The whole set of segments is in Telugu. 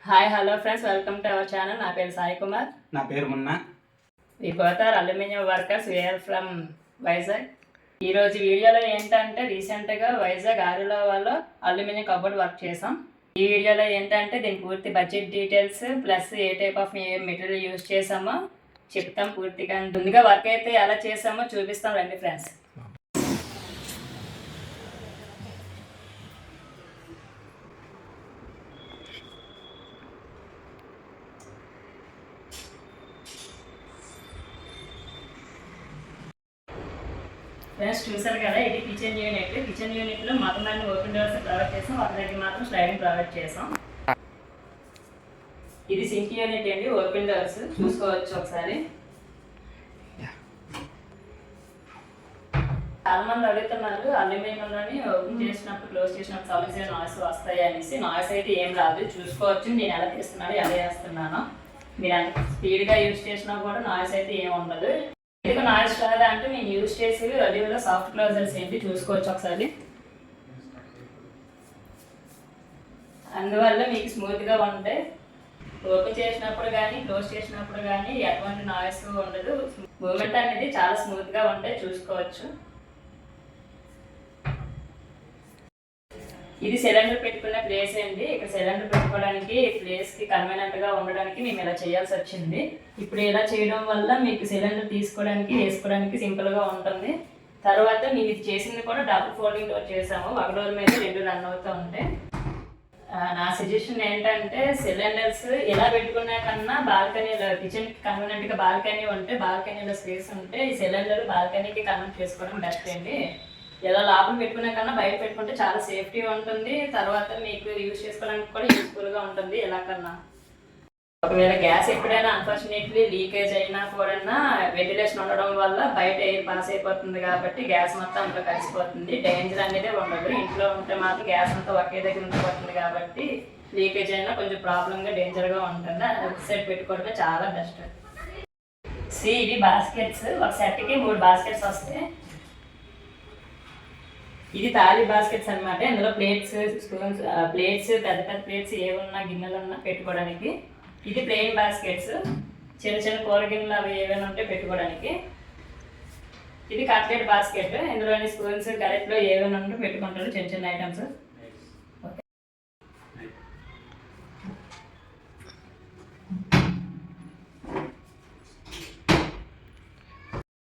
Hi hello friends, welcome to our channel. నా పేరు సాయి కుమార్. నా పేరు Munna. We both are aluminium workers. We are from Vizag. ఈరోజు వీడియోలో ఏంటంటే రీసెంట్గా వైజాగ్ ఆరిలోవాలో అల్యూమినియం కబోర్డ్ వర్క్ చేసాం. ఈ వీడియోలో ఏంటంటే దీని పూర్తి బడ్జెట్ డీటెయిల్స్ ప్లస్ ఏ టైప్ ఆఫ్ మెటీరియల్ యూజ్ చేసామో చెప్తాం పూర్తిగా. ముందుగా వర్క్ అయితే ఎలా చేసామో చూపిస్తాం రండి ఫ్రెండ్స్. ఫ్రెండ్స్ చూసారు కదా, ఇది కిచెన్ యూనిట్. కిచెన్ యూనిట్లో మొత్తం అన్ని ఓపెన్ డోర్స్ ప్రొవైడ్ చేసాం, ఒక దగ్గర మాత్రం స్లైడింగ్ ప్రొవైడ్ చేసాం. ఇది సింక్ యూనిట్ అండి, ఓపెన్ డోర్స్ చూసుకోవచ్చు ఒకసారి. చాలా మంది అడుగుతున్నారు అల్యూమినియంలోని ఓపెన్ చేసినప్పుడు క్లోజ్ చేసినప్పుడు సౌండ్స్ నాయిస్ వస్తాయి అనేసి. నాయిస్ అయితే ఏం రాదు, చూసుకోవచ్చు. నేను ఎలా తీస్తున్నాను ఎలా వేస్తున్నాను. మీరు అంత స్పీడ్గా యూజ్ చేసినా కూడా నాయిస్ అయితే ఏమి ఉండదు. ఎందుకు నాయిస్ రాదా అంటే నేను యూజ్ చేసి రెడీలో సాఫ్ట్ క్లోజర్స్ ఏంటి చూసుకోవచ్చు ఒకసారి. అందువల్ల మీకు స్మూత్గా ఉంటాయి. ఓపెన్ చేసినప్పుడు కానీ క్లోజ్ చేసినప్పుడు కానీ ఎటువంటి నాయిస్ ఉండదు. మూమెంట్ అనేది చాలా స్మూత్గా ఉంటాయి, చూసుకోవచ్చు. ఇది సిలిండర్ పెట్టుకునే ప్లేస్ అండి. ఇక్కడ సిలిండర్ పెట్టుకోవడానికి ప్లేస్కి కన్వీనియంట్గా ఉండడానికి మేము ఇలా చేయాల్సి వచ్చింది. ఇప్పుడు ఇలా చేయడం వల్ల మీకు సిలిండర్ తీసుకోవడానికి వేసుకోవడానికి సింపుల్గా ఉంటుంది. తర్వాత మేము ఇది చేసింది కూడా డబుల్ ఫోల్డింగ్ డోర్ చేసాము. ఒక డోర్ మీద 2 రన్ అవుతూ ఉంటాయి. నా సజెషన్ ఏంటంటే సిలిండర్స్ ఇలా పెట్టుకునే కన్నా బాల్కనీలో కిచెన్కి కన్వీనియంట్గా బాల్కనీ ఉంటే, బాల్కనీలో స్పేస్ ఉంటే ఈ సిలిండర్ బాల్కనీకి కన్వర్ట్ చేసుకోవడం బెస్ట్ అండి. ఎలా లోపల పెట్టుకునే కన్నా బయట పెట్టుకుంటే చాలా సేఫ్టీ ఉంటుంది. తర్వాత మీకు యూజ్ చేసుకోవడానికి కూడా యూస్ఫుల్గా ఉంటుంది. ఎలా కన్నా ఒకవేళ గ్యాస్ ఎప్పుడైనా అన్ఫార్చునేట్లీ లీకేజ్ అయినా కూడా వెంటిలేషన్ ఉండడం వల్ల బయట ఎయిర్ పాస్ అయిపోతుంది కాబట్టి గ్యాస్ మొత్తం అంతా కలిసిపోతుంది. డేంజర్ అనేది ఉండదు. ఇంట్లో ఉంటే మాత్రం గ్యాస్ అంతా ఒకే దగ్గర ఉండిపోతుంది కాబట్టి లీకేజ్ అయినా కొంచెం ప్రాబ్లంగా డేంజర్గా ఉంటుంది. అది సైడ్ పెట్టుకోవడమే చాలా బెస్ట్. ఇవి బాస్కెట్స్. ఒక సెట్కి 3 బాస్కెట్స్ వస్తాయి. ఇది తాళీ బాస్కెట్స్ అనమాట. ఇందులో ప్లేట్స్, స్పూన్స్, ప్లేట్స్ పెద్ద పెద్ద ప్లేట్స్ ఏమున్నా గిన్నెలు ఉన్నా పెట్టుకోవడానికి. ఇది ప్లెయిన్ బాస్కెట్స్, చిన్న చిన్న కూర గిన్నెలు అవి ఏమైనా ఉంటే పెట్టుకోవడానికి. ఇది కట్లెట్ బాస్కెట్. ఇందులోని స్పూన్స్ గరెట్లో ఏమైనా ఉంటే పెట్టుకుంటారు, చిన్న చిన్న ఐటమ్స్.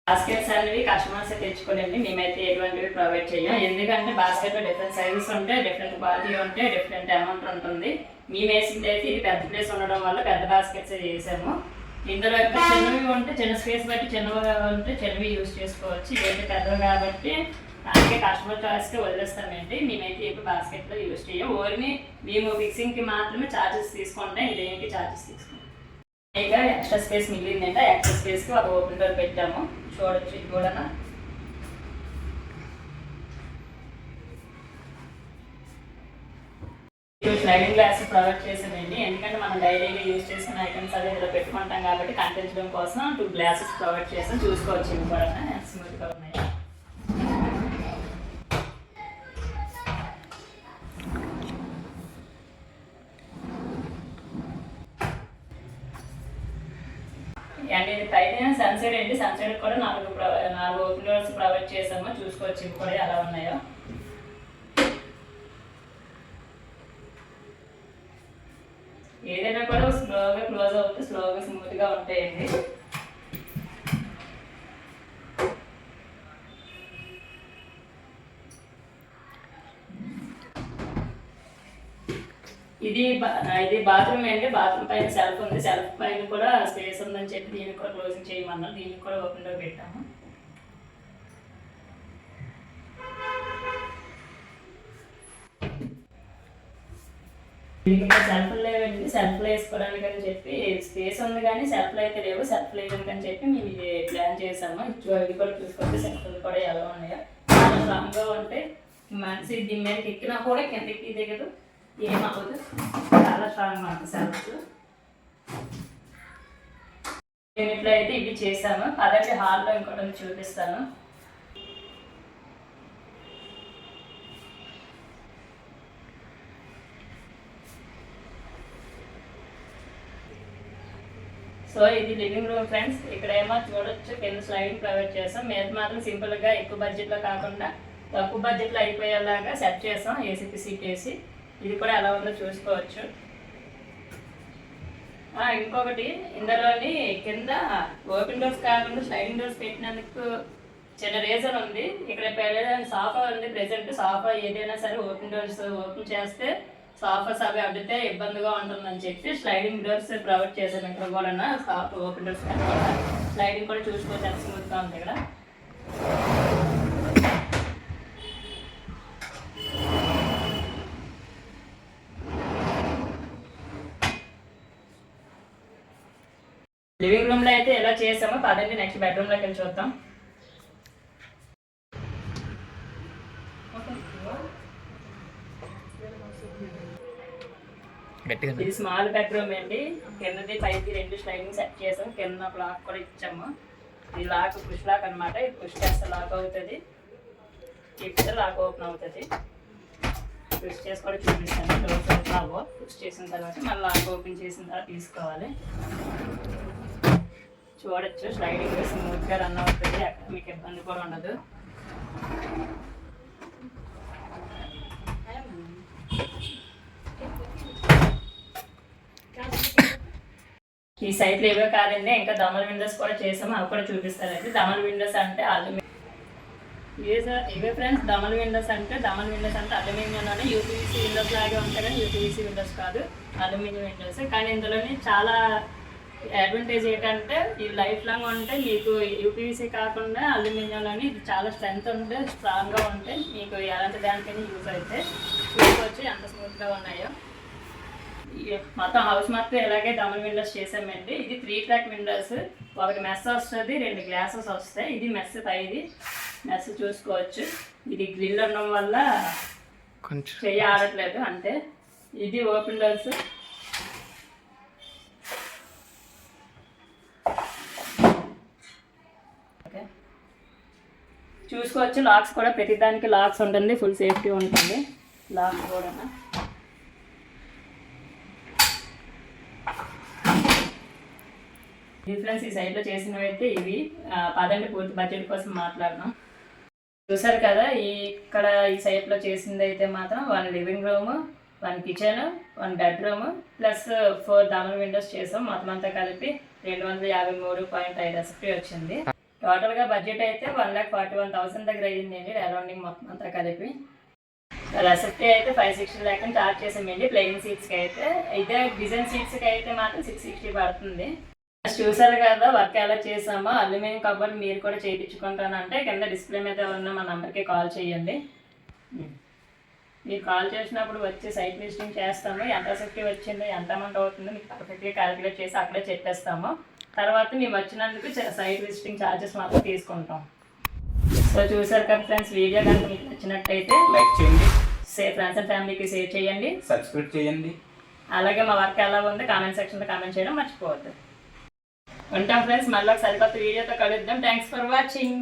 బాస్కెట్స్ అనేవి కస్టమర్స్ తెచ్చుకోండి, మేమైతే ఎటువంటివి ప్రొవైడ్ చేయం. ఎందుకంటే బాస్కెట్లో డిఫరెంట్ సైజెస్ ఉంటాయి, డిఫరెంట్ క్వాలిటీ ఉంటాయి, డిఫరెంట్ అమౌంట్ ఉంటుంది. మేము వేసింది అయితే ఇది పెద్ద ప్లేస్ ఉండడం వల్ల పెద్ద బాస్కెట్స్ వేసాము. ఇందులో చిన్నవి ఉంటే చిన్న స్పేస్ బట్టి చిన్నవి ఉంటే చిన్నవి యూజ్ చేసుకోవచ్చు. ఇదైతే పెద్దవి కాబట్టి అందుకే కస్టమర్ చాయిస్కి వదిలేస్తామండి. మేమైతే ఇప్పుడు బాస్కెట్లో యూజ్ చేయం. ఓన్లీ మేము ఫిక్సింగ్కి మాత్రమే ఛార్జెస్ తీసుకుంటాం, ఇదేంటి ఛార్జెస్ తీసుకుంటాం. ఇక ఎక్స్ట్రా స్పేస్ మిగిలిందంటే ఎక్స్ట్రా స్పేస్కి ఒక ఓపెన్ డోర్ పెట్టాము, చూడొచ్చు. ఇది కూడా స్లైడింగ్ గ్లాస్ ప్రొవైడ్ చేసామండి. ఎందుకంటే మనం డైలీగా యూజ్ చేసిన ఐటమ్స్ అదే ఇలా పెట్టుకుంటాం కాబట్టి కనిపించడం కోసం 2 గ్లాసెస్ ప్రొవైడ్ చేసాం. చూసుకోవచ్చు ఇవి కూడా స్మూత్గా ఉన్నాయి. అండ్ ఇది పైన సన్సైడ్ అండి. సన్సైడ్ కూడా 4 ఓపెన్ డోర్స్ ప్రొవైడ్ చేసాము, చూసుకోవచ్చు ఇవి కూడా ఎలా ఉన్నాయో. ఏదైనా కూడా స్లోగా క్లోజ్ అవుతే స్లోగా స్మూత్గా ఉంటాయండి. ఇది బాత్రూమ్ అండి. బాత్రూమ్ పైన సెల్ఫ్ ఉంది. సెల్ఫ్ పైన కూడా స్పేస్ ఉందని చెప్పి దీనికి కూడా క్లోజింగ్ చేయమన్నాం. దీనికి కూడా ఓపెన్ డోర్ పెట్టాము. దీనికి సెల్ఫ్లు లేవండి. సెల్ఫ్లు వేసుకోవడానికి అని చెప్పి స్పేస్ ఉంది కానీ సెల్ఫ్లు అయితే లేవు. సెల్ఫ్ లేవని చెప్పి మేము ఇది ప్లాన్ చేసాము. ఇది కూడా చూసుకుంటే సెల్ఫ్లు కూడా ఎలా ఉన్నాయో చాలా స్ట్రాంగ్గా ఉంటాయి. మనిషి దీని మీదకి ఎక్కినా కూడా కిందకి దిగదు, ఏమవ్వదు. చాలా స్ట్రాంగ్ మాట సెల్ఫ్స్. యూనిట్లో అయితే ఇవి చేసాము. పదండి హాల్లో ఇంకోటి చూపిస్తాను. సో ఇది లివింగ్ రూమ్ ఫ్రెండ్స్. ఇక్కడ ఏమో చూడొచ్చు కింద స్లైడింగ్ ప్రొవైడ్ చేస్తాం. మీద మాత్రం సింపుల్గా ఎక్కువ బడ్జెట్లో కాకుండా తక్కువ బడ్జెట్లో అయిపోయేలాగా సెట్ చేస్తాం ఏసీపీ సీట్ వేసి. ఇది కూడా ఎలా ఉందో చూసుకోవచ్చు. ఇంకొకటి ఇందులోని కింద ఓపెన్ డోర్స్ కాకుండా స్లైడింగ్ డోర్స్ పెట్టినందుకు చిన్న రీజన్ ఉంది. ఇక్కడ సోఫా ఉంది ప్రెసెంట్. సోఫా ఏదైనా సరే ఓపెన్ డోర్స్ ఓపెన్ చేస్తే సోఫాస్ అవి అడ్డితే ఇబ్బందిగా ఉంటుందని చెప్పి స్లైడింగ్ డోర్స్ ప్రొవైడ్ చేశాను. ఇక్కడ కూడా సోఫా ఓపెన్ డోర్స్ కూడా స్లైడింగ్ కూడా చూసుకోవచ్చు. ఎంత స్మూత్గా ఉంది ఇక్కడ. లివింగ్ రూమ్లో అయితే ఎలా చేసామో పదండి నెక్స్ట్ బెడ్రూమ్లోకి వెళ్ళి చూద్దాం. ఇది స్మాల్ బెడ్రూమ్ అండి. కిందది పైకి 2 స్లైడింగ్ సెట్ చేసాం. కింద లాక్ కూడా ఇచ్చాము. ఇది లాక్ పుష్ లాక్ అనమాట. ఇది పుష్ చేస్తే లాక్ అవుతుంది, తిప్పితే లాక్ ఓపెన్ అవుతుంది. పుష్ చేసి కూడా చూపిస్తాను. డోర్స్ ఓపెన్ పుష్ చేసిన తర్వాత మళ్ళీ లాక్ ఓపెన్ చేసిన తర్వాత తీసుకోవాలి. చూడొచ్చు స్లైడింగ్ స్మూత్గా రన్ అవుతుంది. అక్కడ మీకు ఇబ్బంది కూడా ఉండదు. ఈ సైట్లో ఇవే కాదండి, ఇంకా దమల్ విండోస్ కూడా చేసాము. అవి కూడా చూపిస్తారండి. దమల్ విండోస్ అంటే ఇవే ఫ్రెండ్స్. దమల్ విండోస్ అంటే అల్యూమినియంలోనే యూపీవీసీ విండోస్ లాగే ఉంటాయి కానీ యూపీవీసీ విండోస్ కాదు, అల్యూమినియం విండోస్. కానీ ఇందులోని చాలా అడ్వాంటేజ్ ఏంటంటే ఇది లైఫ్ లాంగ్ ఉంటే మీకు యూపీవీసీ కాకుండా అల్యూమినియంలోని ఇది చాలా స్ట్రెంత్ ఉంటే స్ట్రాంగ్గా ఉంటే మీకు ఎలాంటి దానికైనా యూజ్ అయితే చూసుకోవచ్చు ఎంత స్మూత్గా ఉన్నాయో. మొత్తం హౌస్ మొత్తం ఇలాగే డబుల్ విండోస్ చేసామండి. ఇది 3 ట్రాక్ విండోస్. ఒకటి మెస్ వస్తుంది, 2 గ్లాసెస్ వస్తాయి. ఇది మెస్ పైది మెస్ చూసుకోవచ్చు. ఇది గ్రిల్ ఉండడం వల్ల కొంచెం చెయ్యి ఆడట్లేదు అంతే. ఇది ఓపెన్ డోర్స్. చూసుకోవచ్చు. లాక్స్ కూడా ప్రతిదానికి లాక్స్ ఉంటుంది, ఫుల్ సేఫ్టీ ఉంటుంది. లాక్స్ కూడా డిఫరెన్స్ ఈ సైడ్లో చేసినవి అయితే ఇవి. పదండి పూర్తి బడ్జెట్ కోసం మాట్లాడదాం. చూసారు కదా, ఇక్కడ ఈ సైట్లో చేసింది అయితే మాత్రం 1 living room, 1 kitchen, 1 bedroom plus 4 double Windows చేసాం. మొత్తం అంతా కలిపి 253.5 ఎస్ఎఫ్టీ వచ్చింది. టోటల్గా బడ్జెట్ అయితే 1,41,000 దగ్గర అయ్యిందండి అరౌండింగ్ మొత్తం అంతా కలిపి. రెసిప్టీ అయితే 560 లాక్ చార్జ్ చేసామండి. ప్లెయిన్ సీట్స్కి అయితే. ఇదే డిజైన్ సీట్స్కి అయితే మాత్రం 660 పడుతుంది. చూసారు కదా వర్క్ ఎలా చేసామో. అల్యూమినియం కబోర్డ్ మీరు కూడా చేయించుకుంటానంటే కింద డిస్ప్లే మీద ఉన్న మా నెంబర్కి కాల్ చేయండి. మీరు కాల్ చేసినప్పుడు వచ్చి సైట్ లిస్టింగ్ చేస్తాము. ఎంత సేఫ్టీ వచ్చిందో ఎంత అమౌంట్ అవుతుందో మీకు పర్ఫెక్ట్గా క్యాలిక్యులేట్ చేసి అక్కడే చెప్పేస్తాము. తర్వాత మేము వచ్చినందుకు సైట్ లిస్టింగ్ ఛార్జెస్ మాత్రం తీసుకుంటాం. సో చూసారు కదా ఫ్రెండ్స్, వీడియో కనుక మీకు నచ్చినట్టయితే లైక్ చేయండి, ఫ్రెండ్స్ అండ్ ఫ్యామిలీకి షేర్ చేయండి, సబ్స్క్రైబ్ చేయండి. అలాగే మా వర్క్ ఎలా ఉందో కామెంట్ సెక్షన్లో కామెంట్ చేయడం మర్చిపోవద్దు. ఉంటాం ఫ్రెండ్స్, మళ్ళీ ఒక సరికొత్త వీడియోతో కలుద్దాం. Thanks for watching.